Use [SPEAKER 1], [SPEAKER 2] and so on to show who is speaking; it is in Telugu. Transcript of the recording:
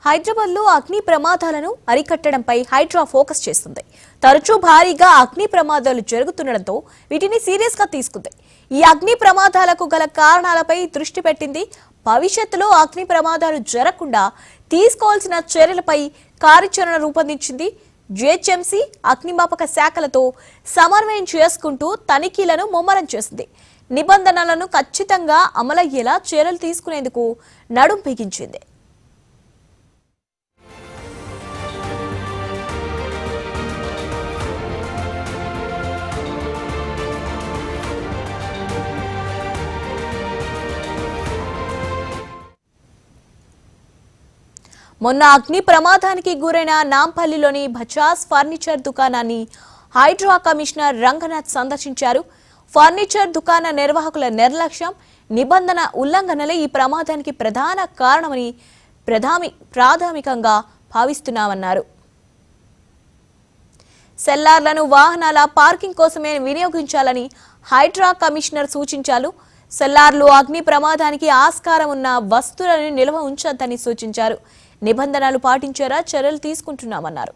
[SPEAKER 1] హైదరాబాద్లో అగ్ని ప్రమాదాలను అరికట్టడంపై హైడ్రా ఫోకస్ చేస్తుంది. తరచూ భారీగా అగ్ని ప్రమాదాలు జరుగుతుండటంతో వీటిని సీరియస్గా తీసుకుంది. ఈ అగ్ని ప్రమాదాలకు గల కారణాలపై దృష్టి పెట్టింది. భవిష్యత్తులో అగ్ని ప్రమాదాలు జరగకుండా తీసుకోవాల్సిన చర్యలపై కార్యాచరణ రూపొందించింది. జిహెచ్ఎంసీ అగ్నిమాపక శాఖలతో సమన్వయం చేసుకుంటూ తనిఖీలను ముమ్మరం చేసింది. నిబంధనలను ఖచ్చితంగా అమలయ్యేలా చర్యలు తీసుకునేందుకు నడుం బిగించింది. మొన్న అగ్ని ప్రమాదానికి గురైన నాంపల్లిలోని బజాజ్ ఫర్నిచర్ దుకాణాన్ని హైడ్రా కమిషనర్ రంగనాథ్ సందర్శించారు. ఫర్నిచర్ దుకాణ నిర్వాహకుల నిర్లక్ష్యం, నిబంధన ఉల్లంఘనలే ఈ ప్రమాదానికి ప్రధాన కారణమని ప్రాథమికంగా భావిస్తున్నామన్నారు. సెల్లార్లను వాహనాల పార్కింగ్ కోసమే వినియోగించాలని హైడ్రా కమిషనర్ సూచించారు. సెల్లార్లు అగ్ని ప్రమాదానికి ఆస్కారం ఉన్న వస్తువులను నిల్వ ఉంచొద్దని సూచించారు. నిబంధనలు పాటించేలా చర్యలు తీసుకుంటున్నామన్నారు.